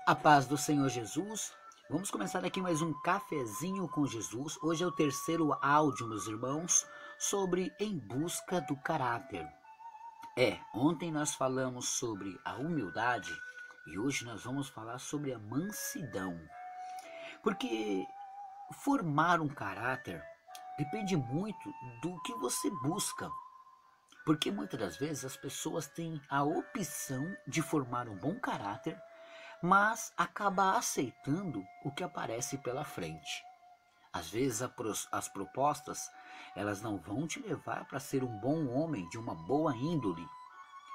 A paz do Senhor Jesus. Vamos começar aqui mais um cafezinho com Jesus. Hoje é o terceiro áudio, meus irmãos, sobre Em Busca do Caráter. Ontem nós falamos sobre a humildade e hoje nós vamos falar sobre a mansidão. Porque formar um caráter depende muito do que você busca. Porque muitas das vezes as pessoas têm a opção de formar um bom caráter, mas acaba aceitando o que aparece pela frente. Às vezes as propostas, elas não vão te levar para ser um bom homem, de uma boa índole.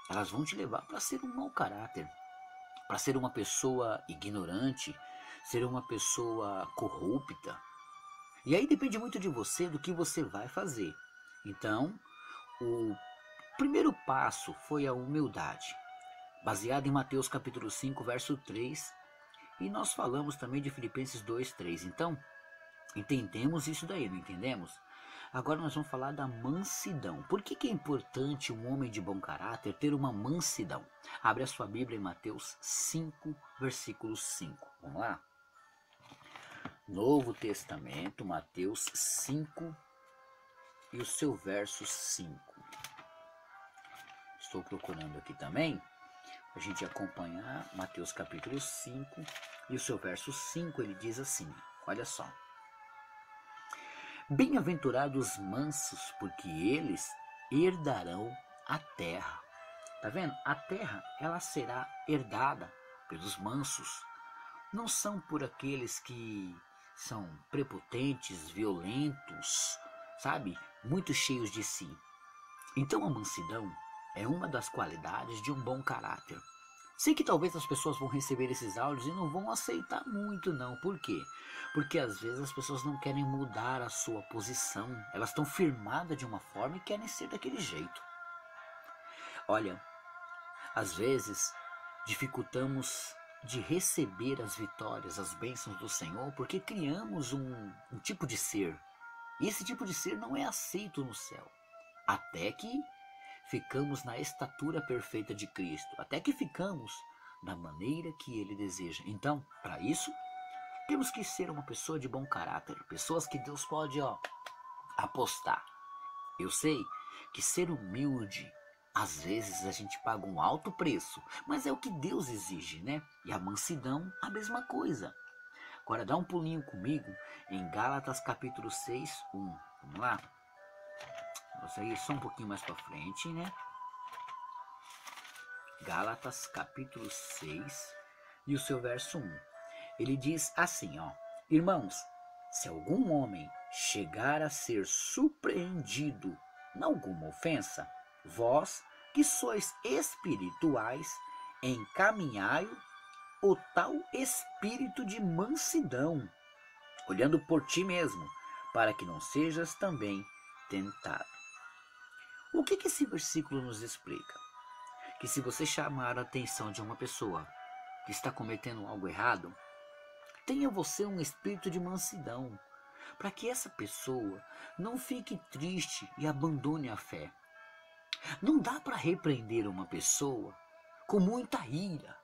Elas vão te levar para ser um mau caráter, para ser uma pessoa ignorante, ser uma pessoa corrupta. E aí depende muito de você, do que você vai fazer. Então, o primeiro passo foi a humildade, baseado em Mateus capítulo 5, verso 3, e nós falamos também de Filipenses 2, 3. Então, entendemos isso daí, não entendemos? Agora nós vamos falar da mansidão. Por que é importante um homem de bom caráter ter uma mansidão? Abre a sua Bíblia em Mateus 5, versículo 5. Vamos lá? Novo Testamento, Mateus 5 e o seu verso 5. Estou procurando aqui também, a gente acompanhar Mateus capítulo 5 e o seu verso 5, ele diz assim, olha só. Bem-aventurados os mansos, porque eles herdarão a terra. Tá vendo? A terra, ela será herdada pelos mansos. Não são por aqueles que são prepotentes, violentos, sabe? Muito cheios de si. Então a mansidão é uma das qualidades de um bom caráter. Sei que talvez as pessoas vão receber esses áudios e não vão aceitar muito não. Por quê? Porque às vezes as pessoas não querem mudar a sua posição. Elas estão firmadas de uma forma e querem ser daquele jeito. Olha, às vezes dificultamos de receber as vitórias, as bênçãos do Senhor, porque criamos um tipo de ser. E esse tipo de ser não é aceito no céu. Até que ficamos na estatura perfeita de Cristo, até que ficamos da maneira que Ele deseja. Então, para isso, temos que ser uma pessoa de bom caráter, pessoas que Deus pode apostar. Eu sei que ser humilde, às vezes a gente paga um alto preço, mas é o que Deus exige, né? E a mansidão, a mesma coisa. Agora dá um pulinho comigo em Gálatas capítulo 6, 1. Vamos lá? Vou sair só um pouquinho mais para frente, né? Gálatas capítulo 6 e o seu verso 1. Ele diz assim, Irmãos, se algum homem chegar a ser surpreendido em alguma ofensa, vós que sois espirituais, encaminhai o tal espírito de mansidão, olhando por ti mesmo, para que não sejas também tentado. O que esse versículo nos explica? Que se você chamar a atenção de uma pessoa que está cometendo algo errado, tenha você um espírito de mansidão, para que essa pessoa não fique triste e abandone a fé. Não dá para repreender uma pessoa com muita ira,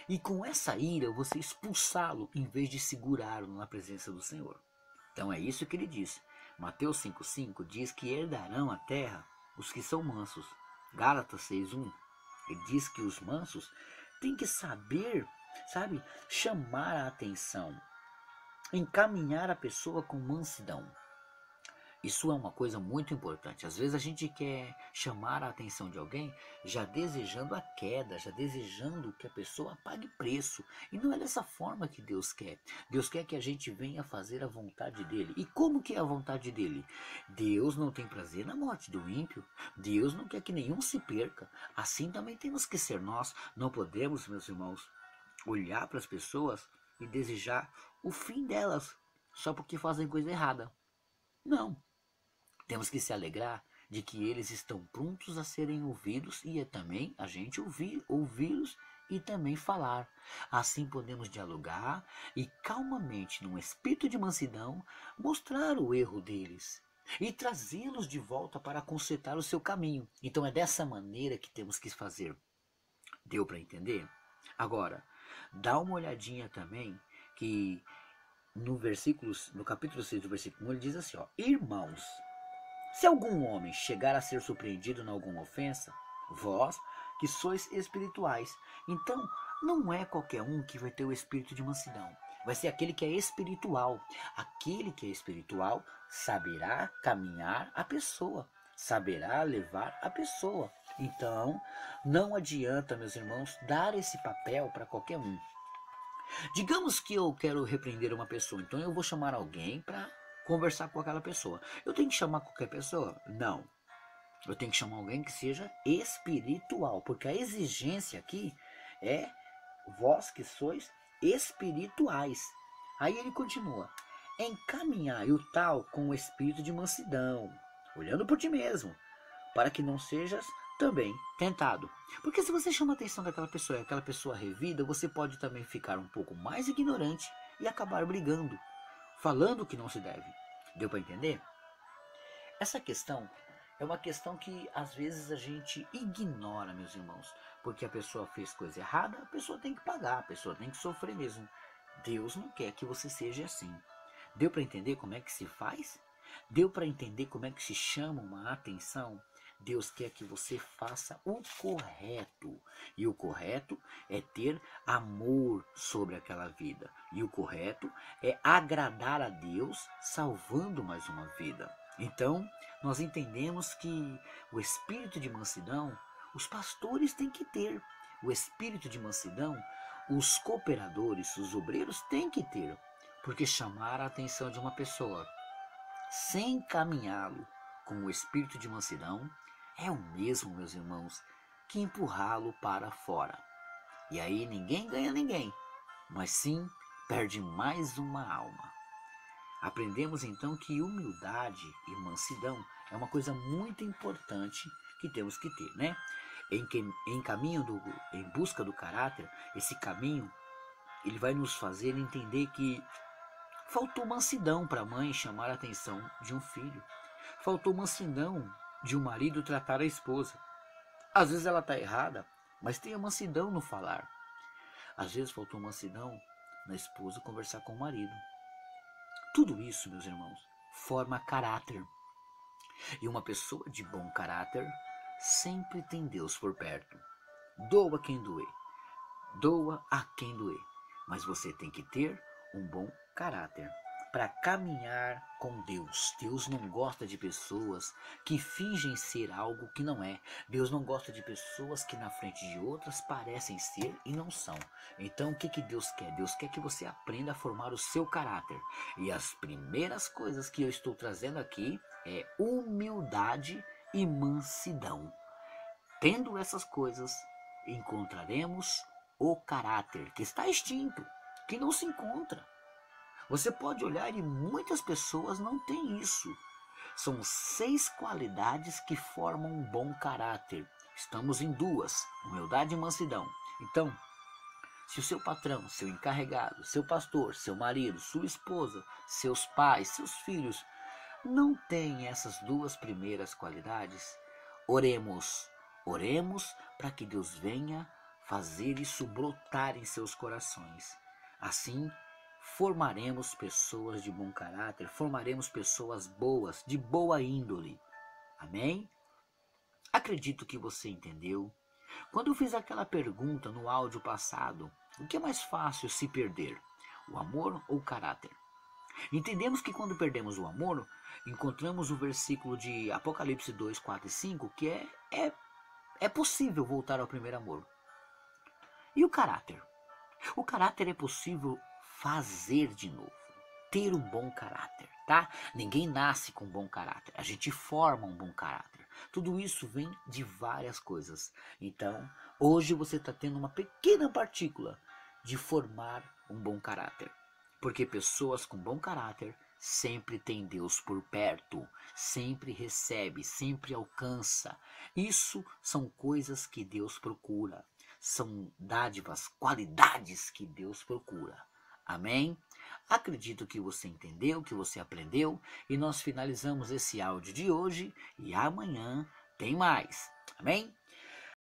e com essa ira você expulsá-lo em vez de segurá-lo na presença do Senhor. Então é isso que ele diz. Mateus 5,5 diz que herdarão a terra os que são mansos. Gálatas 6,1, ele diz que os mansos têm que saber, chamar a atenção, encaminhar a pessoa com mansidão. Isso é uma coisa muito importante. Às vezes a gente quer chamar a atenção de alguém já desejando a queda, já desejando que a pessoa pague preço. E não é dessa forma que Deus quer. Deus quer que a gente venha fazer a vontade dele. E como que é a vontade dele? Deus não tem prazer na morte do ímpio. Deus não quer que nenhum se perca. Assim também temos que ser nós. Não podemos, meus irmãos, olhar para as pessoas e desejar o fim delas só porque fazem coisa errada. Não. Temos que se alegrar de que eles estão prontos a serem ouvidos e também a gente ouvi-los e também falar. Assim podemos dialogar e calmamente, num espírito de mansidão, mostrar o erro deles e trazê-los de volta para consertar o seu caminho. Então é dessa maneira que temos que fazer. Deu para entender? Agora, Dá uma olhadinha também que no capítulo 6 do versículo 1, ele diz assim, ó, irmãos, se algum homem chegar a ser surpreendido em alguma ofensa, vós que sois espirituais. Então, não é qualquer um que vai ter o espírito de mansidão. Vai ser aquele que é espiritual. Aquele que é espiritual saberá caminhar a pessoa, saberá levar a pessoa. Então, não adianta, meus irmãos, dar esse papel para qualquer um. Digamos que eu quero repreender uma pessoa, então eu vou chamar alguém para conversar com aquela pessoa. Eu tenho que chamar qualquer pessoa? Não. Eu tenho que chamar alguém que seja espiritual, porque a exigência aqui é vós que sois espirituais. Aí ele continua, encaminhai o tal com o espírito de mansidão, olhando por ti mesmo, para que não sejas também tentado. Porque se você chama a atenção daquela pessoa e aquela pessoa revida, você pode também ficar um pouco mais ignorante e acabar brigando, falando o que não se deve. Deu para entender? Essa questão é uma questão que às vezes a gente ignora, meus irmãos, porque a pessoa fez coisa errada, a pessoa tem que pagar, a pessoa tem que sofrer mesmo. Deus não quer que você seja assim. Deu para entender como é que se faz? Deu para entender como é que se chama uma atenção? Deus quer que você faça o correto. E o correto é ter amor sobre aquela vida. E o correto é agradar a Deus salvando mais uma vida. Então, nós entendemos que o espírito de mansidão, os pastores têm que ter. O espírito de mansidão, os cooperadores, os obreiros têm que ter. Porque chamar a atenção de uma pessoa sem encaminhá-lo com o espírito de mansidão é o mesmo, meus irmãos, que empurrá-lo para fora. E aí ninguém ganha ninguém, mas sim perde mais uma alma. Aprendemos então que humildade e mansidão é uma coisa muito importante que temos que ter, né? Em busca do caráter, esse caminho, ele vai nos fazer entender que faltou mansidão para a mãe chamar a atenção de um filho. Faltou mansidão de um marido tratar a esposa. Às vezes ela está errada, mas tenha mansidão no falar. Às vezes faltou mansidão na esposa conversar com o marido. Tudo isso, meus irmãos, forma caráter. E uma pessoa de bom caráter sempre tem Deus por perto. Doa quem doer, doa a quem doer. Mas você tem que ter um bom caráter para caminhar com Deus. Deus não gosta de pessoas que fingem ser algo que não é. Deus não gosta de pessoas que na frente de outras parecem ser e não são. Então o que Deus quer? Deus quer que você aprenda a formar o seu caráter. E as primeiras coisas que eu estou trazendo aqui é humildade e mansidão. Tendo essas coisas, encontraremos o caráter que está extinto, que não se encontra. Você pode olhar e muitas pessoas não têm isso. São 6 qualidades que formam um bom caráter. Estamos em 2, humildade e mansidão. Então, se o seu patrão, seu encarregado, seu pastor, seu marido, sua esposa, seus pais, seus filhos não têm essas 2 primeiras qualidades, oremos. Oremos para que Deus venha fazer isso brotar em seus corações. Assim, formaremos pessoas de bom caráter, formaremos pessoas boas, de boa índole. Amém? Acredito que você entendeu. Quando eu fiz aquela pergunta no áudio passado, o que é mais fácil se perder? O amor ou o caráter? Entendemos que quando perdemos o amor, encontramos o versículo de Apocalipse 2, 4 e 5, que é possível voltar ao primeiro amor. E o caráter? O caráter é possível fazer de novo, ter um bom caráter, tá? Ninguém nasce com um bom caráter, a gente forma um bom caráter. Tudo isso vem de várias coisas. Então, hoje você está tendo uma pequena partícula de formar um bom caráter. Porque pessoas com bom caráter sempre têm Deus por perto, sempre recebe, sempre alcança. Isso são coisas que Deus procura, são dádivas, qualidades que Deus procura. Amém? Acredito que você entendeu, que você aprendeu, e nós finalizamos esse áudio de hoje e amanhã tem mais. Amém?